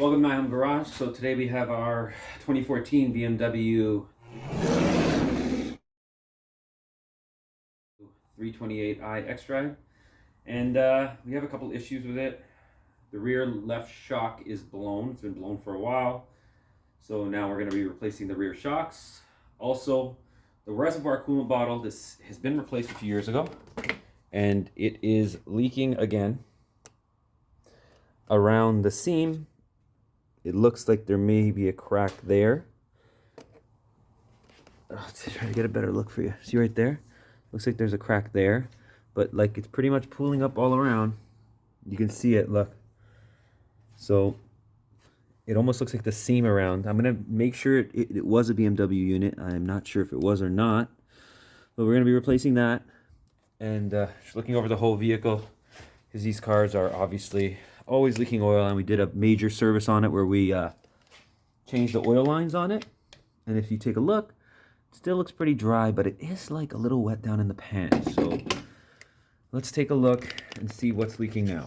Welcome to my home garage. So today we have our 2014 BMW 328i X-Drive, and we have a couple issues with it. The rear left shock is blown. It's been blown for a while, so now we're going to be replacing the rear shocks. Also, the reservoir coolant bottle, this has been replaced a few years ago, and it is leaking again around the seam. It looks like there may be a crack there. Let's try to get a better look for you. See right there? Looks like there's a crack there, but like it's pretty much pooling up all around. You can see it, look. So it almost looks like the seam around. I'm gonna make sure it was a BMW unit. I'm not sure if it was or not, but we're gonna be replacing that. And just looking over the whole vehicle, because these cars are obviously always leaking oil, and we did a major service on it where we changed the oil lines on it. And if you take a look, it still looks pretty dry, but it is like a little wet down in the pan. So let's take a look and see what's leaking now.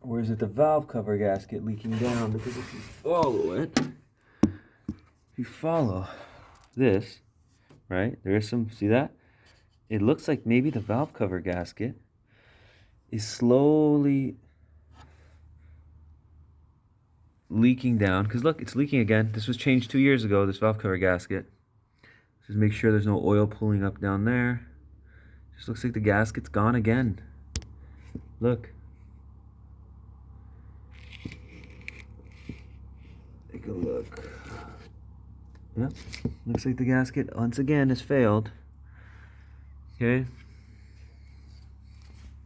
Or is it the valve cover gasket leaking down? Because if you follow it, if you follow this, right, there is some, see that? It looks like maybe the valve cover gasket is slowly leaking down. Because look, it's leaking again. This was changed 2 years ago, this valve cover gasket. Just make sure there's no oil pooling up down there. Just looks like the gasket's gone again. Look. Take a look. Yep, looks like the gasket once again has failed. Okay.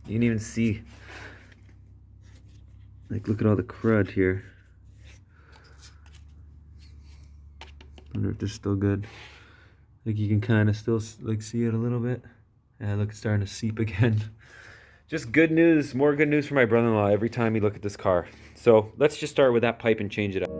You can even see, like, look at all the crud here. Wonder if they're still good. Like, you can kind of still like see it a little bit. Yeah, look, it's starting to seep again. Just good news, more good news for my brother-in-law every time we look at this car. So let's just start with that pipe and change it up.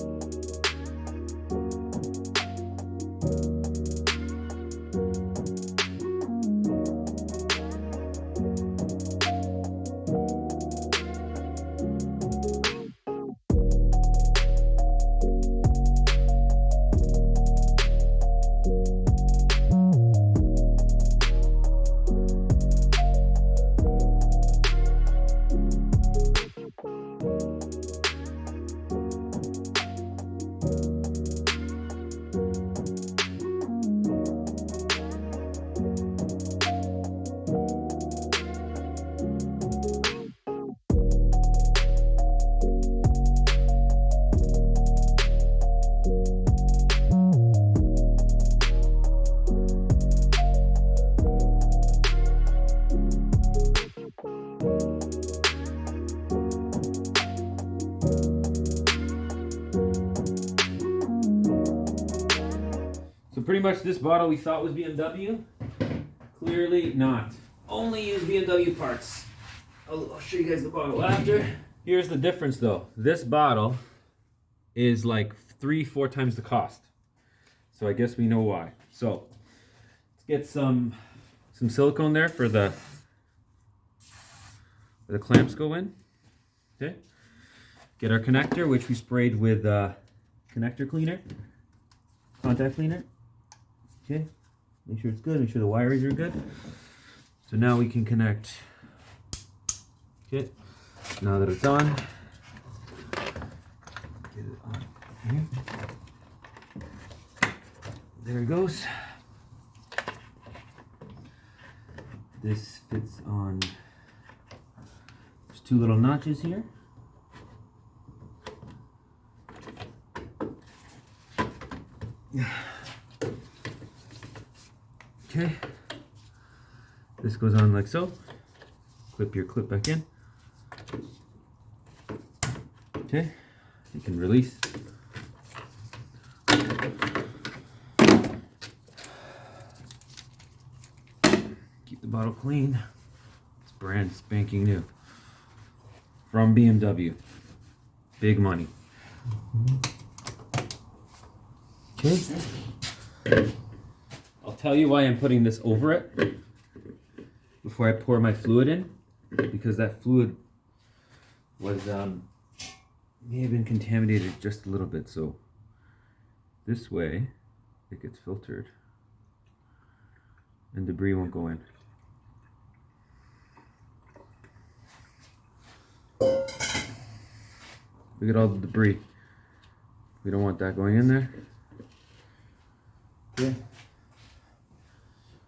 So pretty much this bottle we thought was BMW, clearly not. Only use BMW parts. I'll show you guys the bottle after. Here's the difference though. This bottle is like 3-4 times the cost. So I guess we know why. So let's get some silicone there for the where the clamps go in. Okay. Get our connector, which we sprayed with connector cleaner, contact cleaner. Okay, make sure it's good, make sure the wirings are good. So now we can connect. Okay, now that it's on, get it on here. There it goes. This fits on, there's 2 little notches here. Okay, this goes on like so. Clip your clip back in. Okay, you can release. Keep the bottle clean. Brand spanking new. From BMW. Big money. Okay. I'll tell you why I'm putting this over it before I pour my fluid in, because that fluid was may have been contaminated just a little bit, so this way it gets filtered and debris won't go in. Look at all the debris. We don't want that going in there. Okay.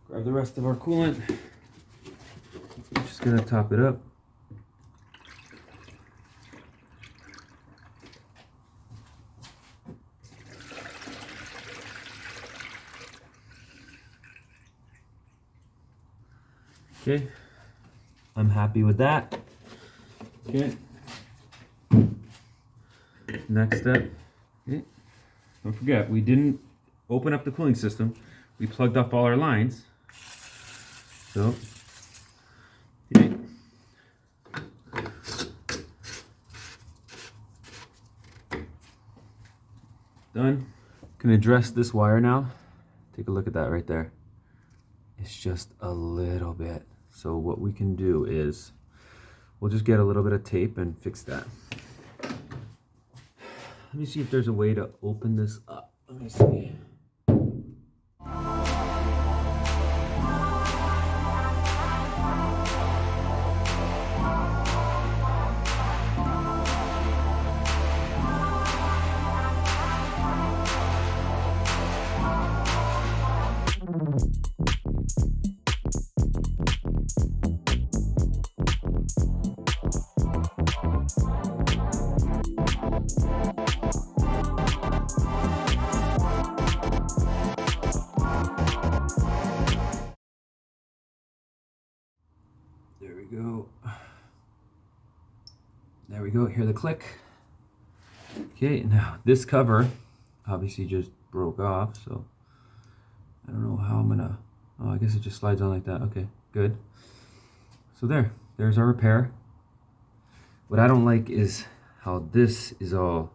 Grab the rest of our coolant. Just gonna top it up. Okay, I'm happy with that. Okay. Next step. Okay. Don't forget, we didn't open up the cooling system. We plugged up all our lines. So, okay. Done. Can address this wire now. Take a look at that right there. It's just a little bit. So what we can do is we'll just get a little bit of tape and fix that. Let me see if there's a way to open this up. Let me see. There we go. There we go. Hear the click. Okay, now this cover obviously just broke off, so I don't know how I'm gonna. Oh, I guess it just slides on like that. Okay, good. So there's our repair. What I don't like is how this is all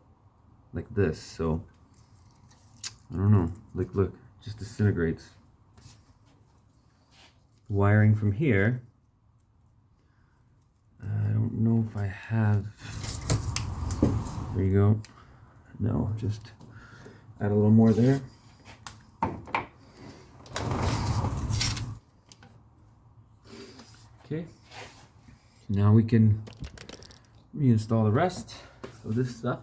like this. So I don't know. Like, look, just disintegrates. Wiring from here. I don't know if I have. There you go. No, just add a little more there. Okay. Now we can reinstall the rest of this stuff.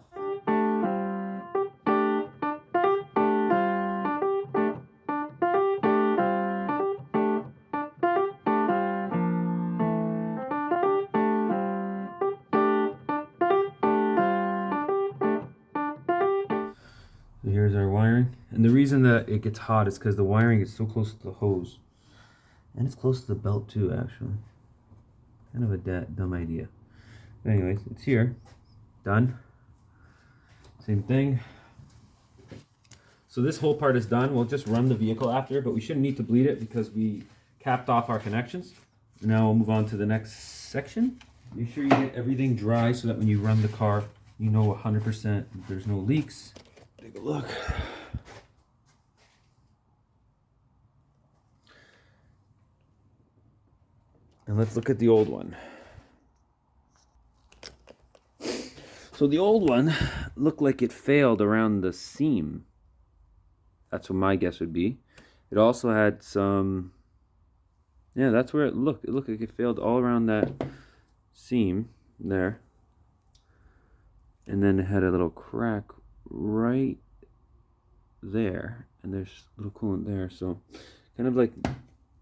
So here's our wiring, and the reason that it gets hot is because the wiring is so close to the hose, and it's close to the belt too, actually. Kind of a dumb idea. But anyways, it's here, done. Same thing. So this whole part is done. We'll just run the vehicle after, but we shouldn't need to bleed it because we capped off our connections. Now we'll move on to the next section. Make sure you get everything dry so that when you run the car, you know 100% there's no leaks. Take a look. And let's look at the old one. So the old one looked like it failed around the seam. That's what my guess would be. It also had some, yeah, that's where it looked. It looked like it failed all around that seam there. And then it had a little crack right there. And there's a little coolant there. So kind of like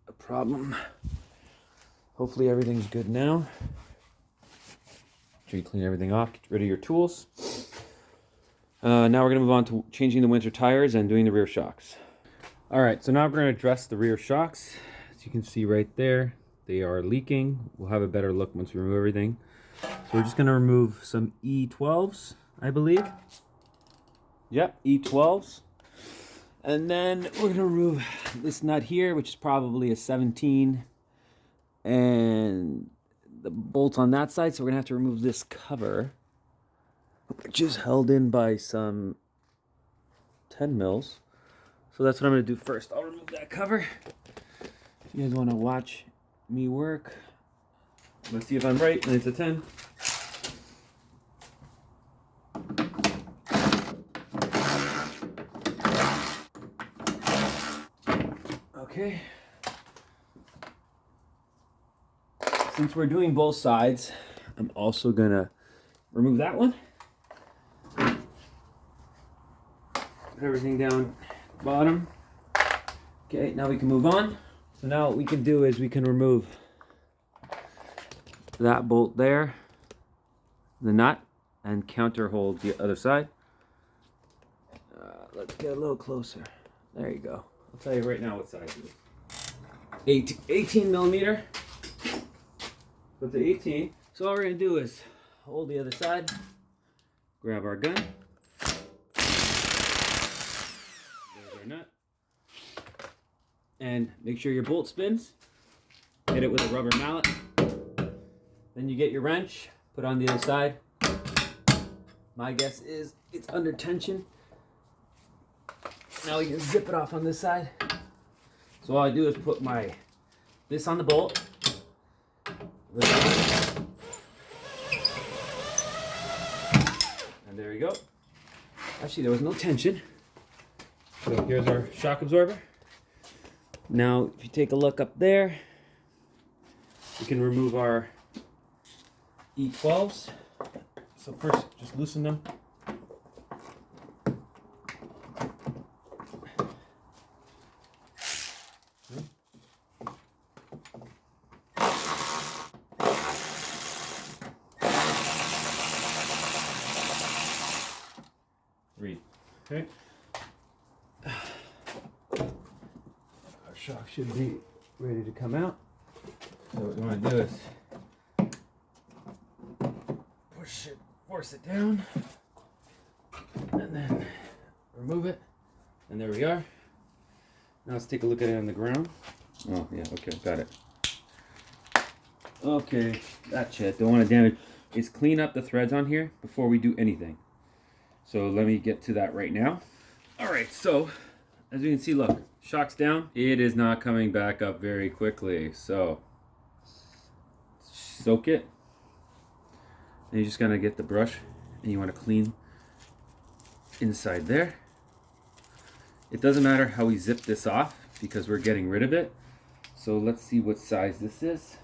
a problem. Hopefully everything's good now. Make sure you clean everything off, get rid of your tools. Now we're going to move on to changing the winter tires and doing the rear shocks. Alright, so now we're going to address the rear shocks. As you can see right there, they are leaking. We'll have a better look once we remove everything. So we're just going to remove some E12s, I believe. Yep, E12s. And then we're going to remove this nut here, which is probably a 17. And the bolt on that side, so we're gonna have to remove this cover, which is held in by some 10 mils. So that's what I'm gonna do first. I'll remove that cover. If you guys wanna watch me work, let's see if I'm right, and it's a 10. Okay. Since we're doing both sides, I'm also gonna remove that one. Put everything down bottom. Okay, now we can move on. So now what we can do is we can remove that bolt there, the nut, and counter hold the other side. Let's get a little closer. There you go. I'll tell you right now what size it is. 18 millimeter. Put the 18. So all we're gonna do is hold the other side, grab our gun. There's our nut. And make sure your bolt spins. Hit it with a rubber mallet. Then you get your wrench, put on the other side. My guess is it's under tension. Now we can zip it off on this side. So all I do is put this on the bolt. And there you go. Actually, there was no tension. So here's our shock absorber. Now, if you take a look up there, we can remove our E12s. So first, just loosen them. Read. Okay. Our shock should be ready to come out. So what we want to do is force it down, and then remove it. And there we are. Now let's take a look at it on the ground. Oh yeah, okay, got it. Okay, that's it. Don't want to damage. Is clean up the threads on here before we do anything. So let me get to that right now. All right, so as you can see, look, shock's down. It is not coming back up very quickly. So soak it. And you're just gonna get the brush and you want to clean inside there. It doesn't matter how we zip this off because we're getting rid of it. So let's see what size this is.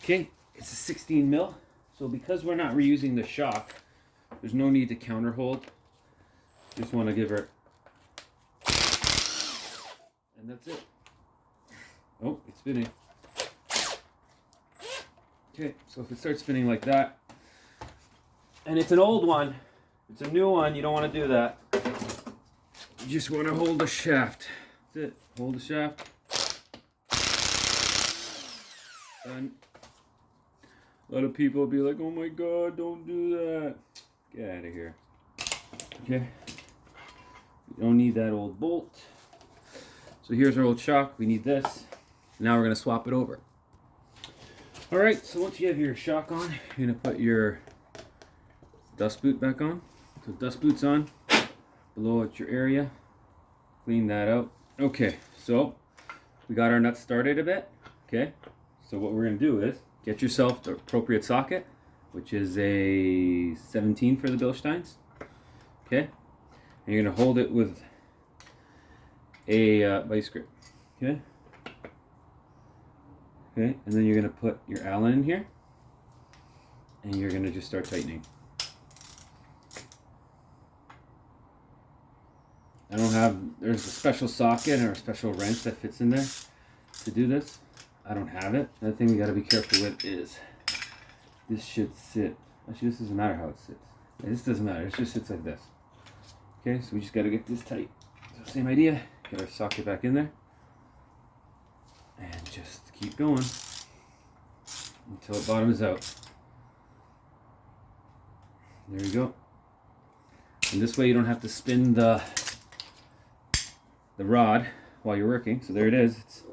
Okay, it's a 16 mil. So because we're not reusing the shock, there's no need to counter hold. Just want to give her, and that's it. Oh, it's spinning. Okay, so if it starts spinning like that, and it's an old one, it's a new one, you don't want to do that. You just want to hold the shaft. That's it. Hold the shaft. Done. A lot of people will be like, oh my God, don't do that. Get out of here. Okay. We don't need that old bolt. So here's our old shock. We need this. Now we're going to swap it over. All right, so once you have your shock on, you're going to put your dust boot back on. So dust boot's on. Below at your area. Clean that out. Okay, so we got our nuts started a bit. Okay, so what we're going to do is get yourself the appropriate socket, which is a 17 for the Bilsteins. Okay, and you're going to hold it with a vice grip. Okay. Okay, and then you're going to put your Allen in here, and you're going to just start tightening. There's a special socket or a special wrench that fits in there to do this. I don't have it. Another thing we got to be careful with is this should sit. Actually, this doesn't matter how it sits. Yeah, this doesn't matter. It just sits like this. Okay, so we just got to get this tight. So same idea. Get our socket back in there. And just keep going until it bottoms out. There you go. And this way you don't have to spin the rod while you're working. So there it is. It's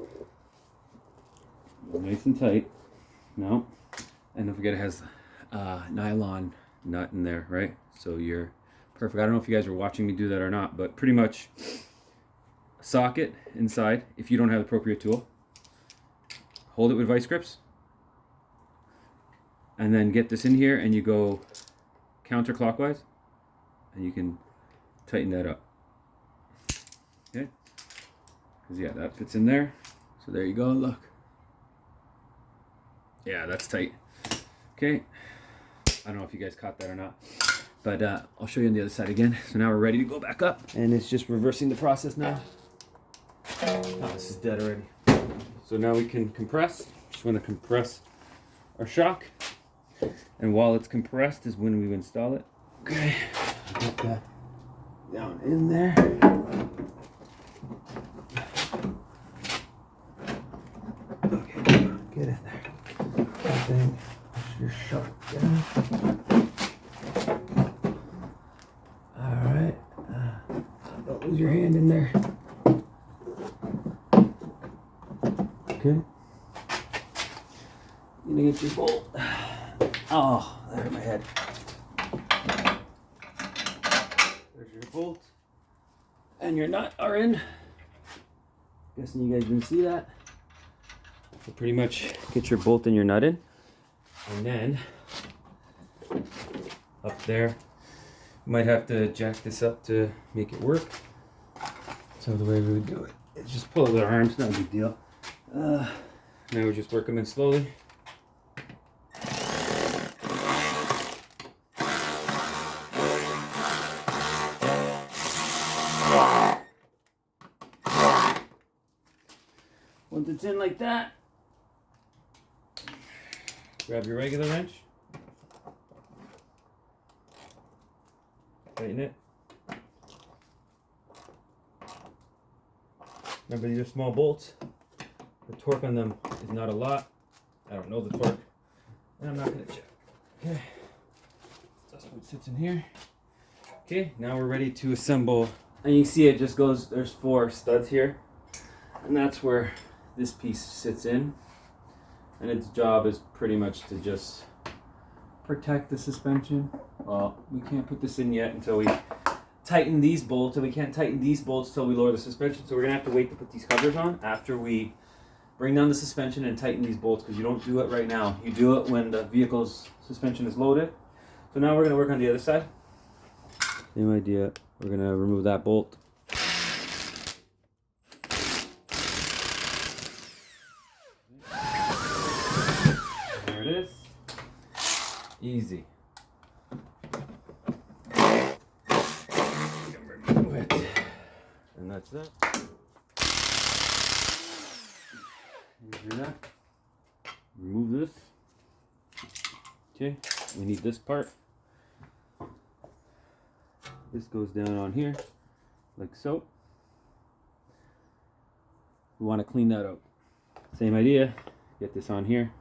nice and tight. Now, And don't forget it has nylon nut in there, right? So you're perfect. I don't know if you guys were watching me do that or not, but pretty much socket inside if you don't have the appropriate tool. Hold it with vice grips. And then get this in here and you go counterclockwise and you can tighten that up. Okay? Because yeah, that fits in there. So there you go, look. Yeah, that's tight. Okay. I don't know if you guys caught that or not. But I'll show you on the other side again. So now we're ready to go back up. And it's just reversing the process now. Oh, this is dead already. So now we can compress. Just want to compress our shock. And while it's compressed is when we install it. Okay. Get that down in there. Okay, get in there. That thing, push your shock down. Alright. Don't lose your hand in there. Okay. You're gonna get your bolt. Oh, that hurt my head. There's your bolt. And your nut are in. Guessing you guys didn't see that. So pretty much get your bolt and your nut in. And then up there, you might have to jack this up to make it work. So the way we would do it is just pull it with our arms, not a big deal. Now we just work them in slowly. Once it's in like that, grab your regular wrench, tighten it. Remember, these are small bolts. The torque on them is not a lot. I don't know the torque, and I'm not going to check. Okay, that's what sits in here. Okay, now we're ready to assemble. And you see it just goes, there's 4 studs here, and that's where this piece sits in. And its job is pretty much to just protect the suspension. Well, we can't put this in yet until we tighten these bolts, and we can't tighten these bolts till we lower the suspension. So we're gonna have to wait to put these covers on after we bring down the suspension and tighten these bolts, because you don't do it right now. You do it when the vehicle's suspension is loaded. So now we're gonna work on the other side. Same idea. We're gonna remove that bolt. There it is. Easy. Remove it. And that's it. Here's that. Remove this. Okay, we need this part. This goes down on here, like so. We want to clean that out. Same idea, get this on here.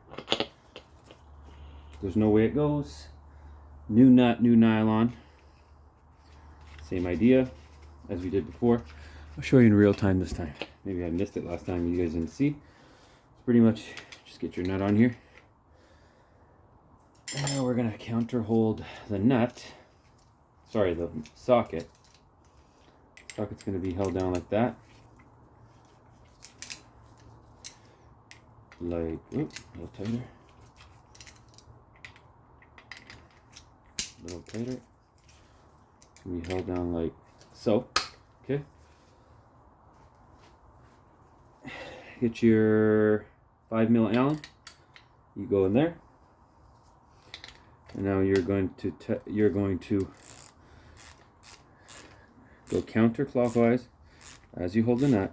There's no way it goes. New nut, new nylon. Same idea as we did before. I'll show you in real time this time. Maybe I missed it last time, you guys didn't see. Pretty much just get your nut on here. And now we're gonna counter hold the nut. Sorry, the socket. Socket's gonna be held down like that. Like, oops, a little tighter. A little tighter. It's gonna be held down like so. Okay. Get your 5mm Allen. You go in there. And now you're going to go counterclockwise as you hold the nut.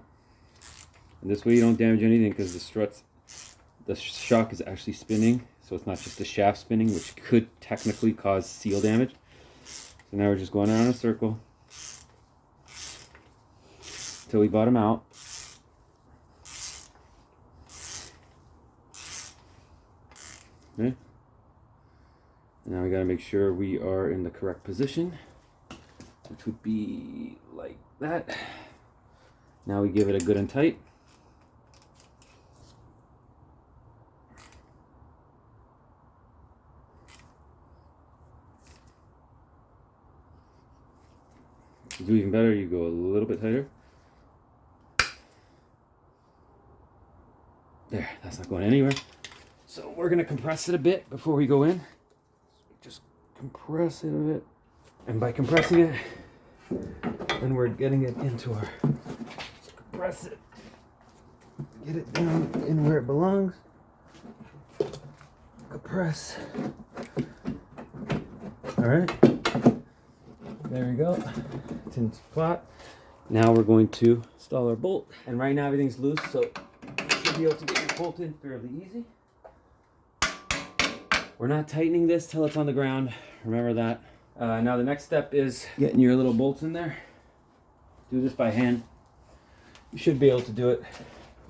And this way you don't damage anything, because the shock is actually spinning, so it's not just the shaft spinning, which could technically cause seal damage. So now we're just going around in a circle until we bottom out. Okay. Now we gotta make sure we are in the correct position, which would be like that. Now we give it a good and tight. To do even better, you go a little bit tighter. There, that's not going anywhere. So we're gonna compress it a bit before we go in. Just compress it a bit. And by compressing it, then we're getting it into our, compress it, get it down in where it belongs. Compress. All right, there we go. It's in spot. Now we're going to install our bolt. And right now everything's loose, so you should be able to get your bolt in fairly easy. We're not tightening this till it's on the ground. Remember that. Now the next step is getting your little bolts in there. Do this by hand. You should be able to do it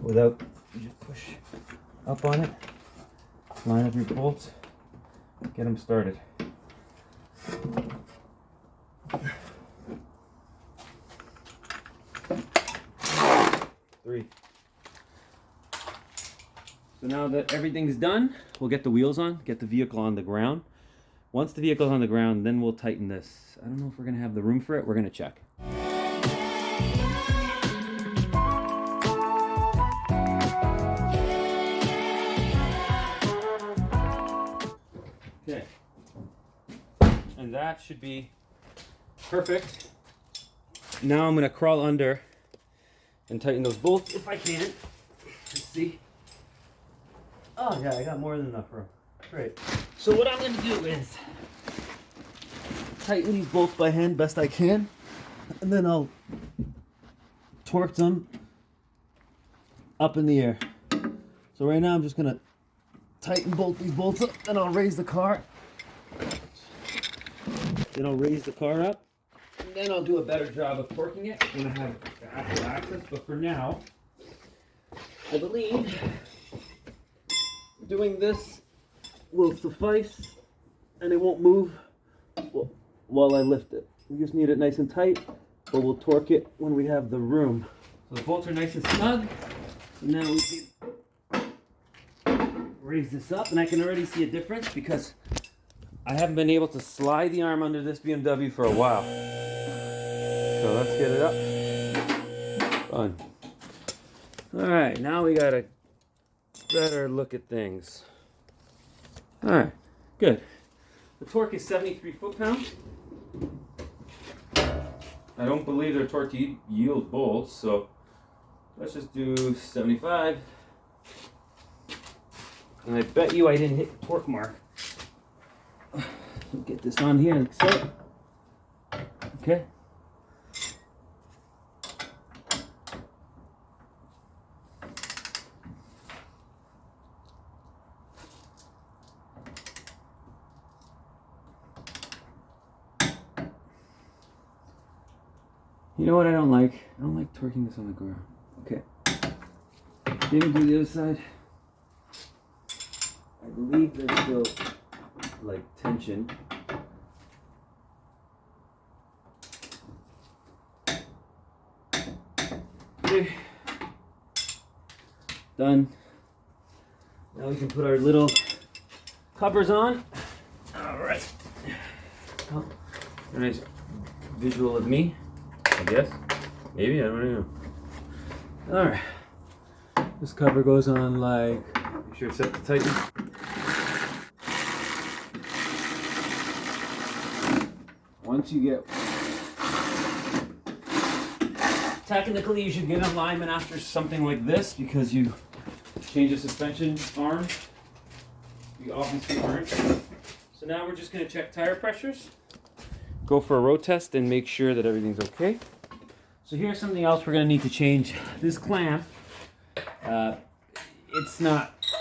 without, you just push up on it. Line up your bolts. Get them started. 3. So now that everything's done, we'll get the wheels on, get the vehicle on the ground. Once the vehicle's on the ground, then we'll tighten this. I don't know if we're gonna have the room for it. We're gonna check. Okay. And that should be perfect. Now I'm gonna crawl under and tighten those bolts if I can. Let's see. Oh yeah, I got more than enough room. Great. So what I'm gonna do is tighten these bolts by hand best I can, and then I'll torque them up in the air. So right now I'm just gonna tighten both these bolts up, then I'll raise the car. Then I'll raise the car up, and then I'll do a better job of torquing it when I have the actual access. But for now, I believe doing this will suffice, and it won't move while I lift it. We just need it nice and tight, but we'll torque it when we have the room. So the bolts are nice and snug. So now we can raise this up, and I can already see a difference because I haven't been able to slide the arm under this BMW for a while. So let's get it up. Fun. All right, now we got a better look at things. All right, good. The torque is 73 foot-pounds. I don't believe they're torque to yield bolts, so let's just do 75. And I bet you I didn't hit the torque mark. Get this on here like so. Okay. You know what I don't like? I don't like torquing this on the ground. Okay. Maybe do the other side. I believe there's still like tension. Okay. Done. Now we can put our little covers on. All right. Oh, a nice visual of me, I guess. Maybe, I don't know. All right. This cover goes on like, make sure it's set to tighten. Once you get, technically you should get alignment after something like this because you change the suspension arm. You obviously aren't. So now we're just going to check tire pressures, go for a road test, and make sure that everything's okay. So here's something else we're going to need to change. This clamp,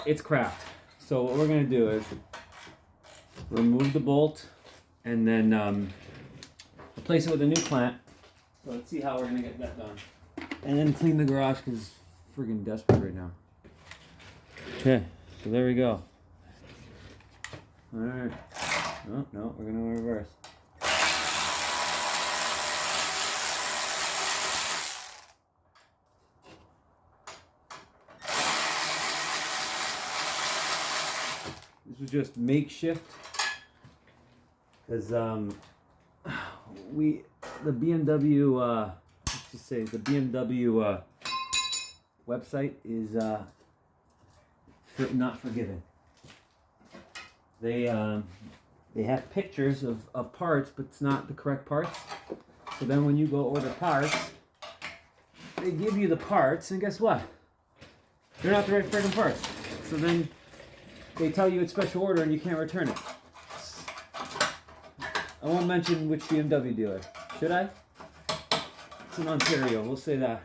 it's cracked. So what we're going to do is remove the bolt and then replace it with a new clamp. So let's see how we're going to get that done. And then clean the garage because it's friggin' desperate right now. Okay, so there we go. Alright. Oh, no, we're going to reverse. This was just makeshift because the BMW, let's just say the BMW website is not forgiving. They have pictures of parts, but it's not the correct parts. So then when you go order parts, they give you the parts, and guess what? They're not the right friggin' parts. So then they tell you it's special order and you can't return it. I won't mention which BMW dealer. Should I? It's in Ontario, we'll say that.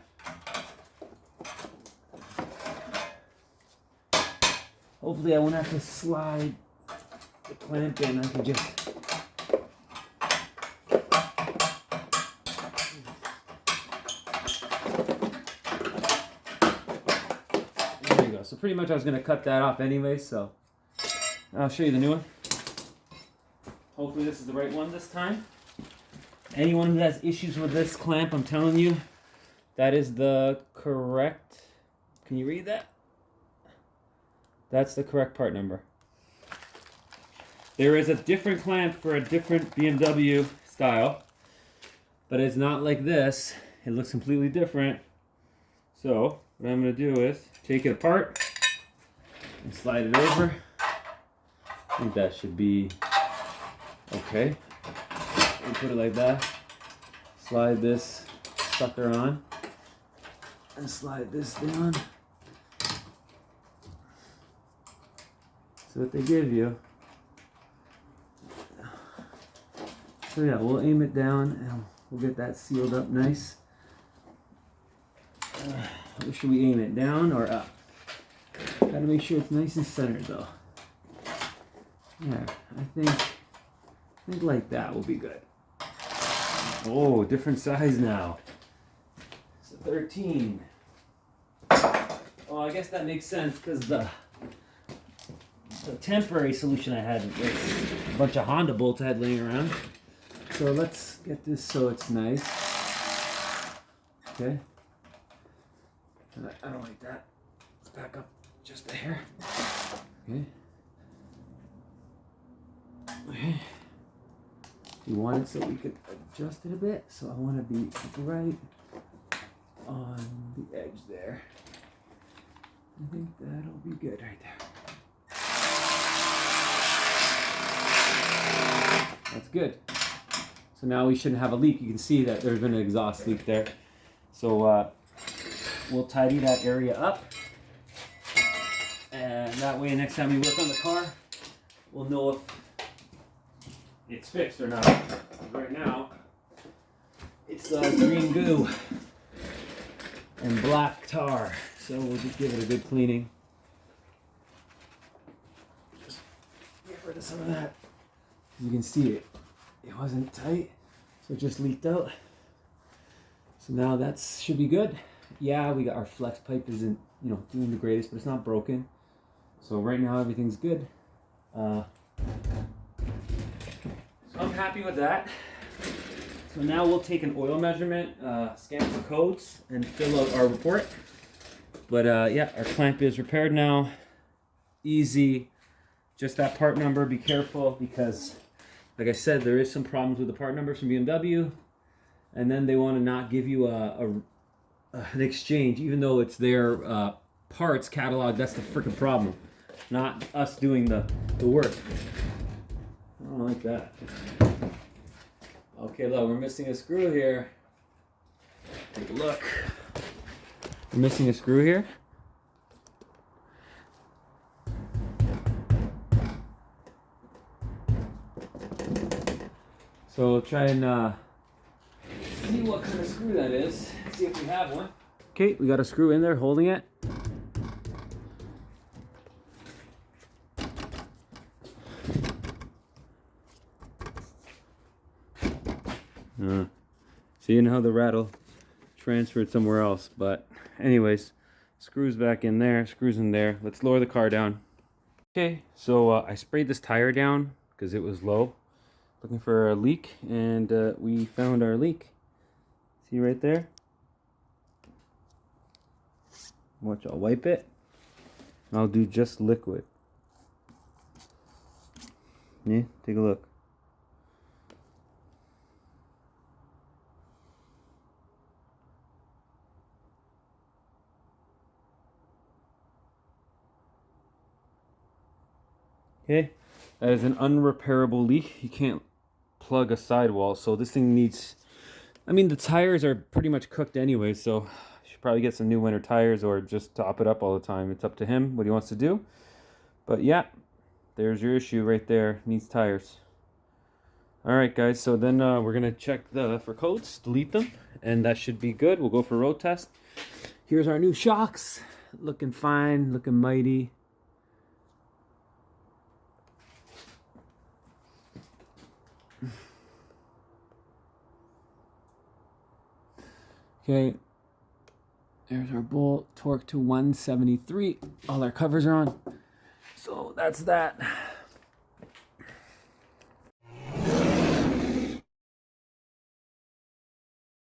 Hopefully I won't have to slide the clamp in. I can just... There you go. So pretty much I was going to cut that off anyway, so I'll show you the new one. Hopefully this is the right one this time. Anyone who has issues with this clamp, I'm telling you, that is the correct... Can you read that? That's the correct part number. There is a different clamp for a different BMW style, but it's not like this. It looks completely different. So what I'm going to do is take it apart and slide it over. I think that should be okay. And put it like that. Slide this sucker on and slide this down. So what they give you. So yeah, we'll aim it down and we'll get that sealed up nice. Should we aim it down or up? Gotta make sure it's nice and centered though. Yeah, I think like that will be good. Oh, different size now. It's a 13. Oh, I guess that makes sense because the temporary solution I had was a bunch of Honda bolts I had laying around. So let's get this so it's nice. Okay. I don't like that. Let's back up just a hair. Okay. Okay. We want it so we could adjust it a bit. So I want to be right on the edge there. I think that'll be good right there. That's good. So now we shouldn't have a leak. You can see that there's been an exhaust leak there. So we'll tidy that area up. And that way next time we work on the car, we'll know if it's fixed or not. Right now, it's green goo and black tar. So we'll just give it a good cleaning. Just get rid of some of that. You can see it wasn't tight, so it just leaked out. So now that should be good. Yeah, we got our flex pipe isn't doing the greatest, but it's not broken. So right now everything's good. So I'm happy with that. So now we'll take an oil measurement, scan for codes, and fill out our report. But yeah, our clamp is repaired now. Easy. Just that part number. Be careful because, like I said, there is some problems with the part numbers from BMW, and then they want to not give you an exchange, even though it's their parts catalog. That's the freaking problem, not us doing the work. I don't like that. Okay, look, we're missing a screw here. Take a look. We're missing a screw here. So we'll try and see what kind of screw that is. See if we have one. Okay, we got a screw in there holding it. So you know how the rattle transferred somewhere else, but anyways, screws back in there, screws in there. Let's lower the car down. Okay, so I sprayed this tire down because it was low, looking for a leak, and we found our leak. See right there? Watch, I'll wipe it. I'll do just liquid. Yeah, take a look. Okay, that is an unrepairable leak. You can't plug a sidewall, so this thing needs, I mean, the tires are pretty much cooked anyway, so you should probably get some new winter tires or just top it up all the time. It's up to him what he wants to do. But yeah, there's your issue right there. Needs tires. Alright guys, so then we're going to check for codes, delete them, and that should be good. We'll go for a road test. Here's our new shocks. Looking fine, looking mighty. Okay, there's our bolt, torque to 173. All our covers are on. So that's that.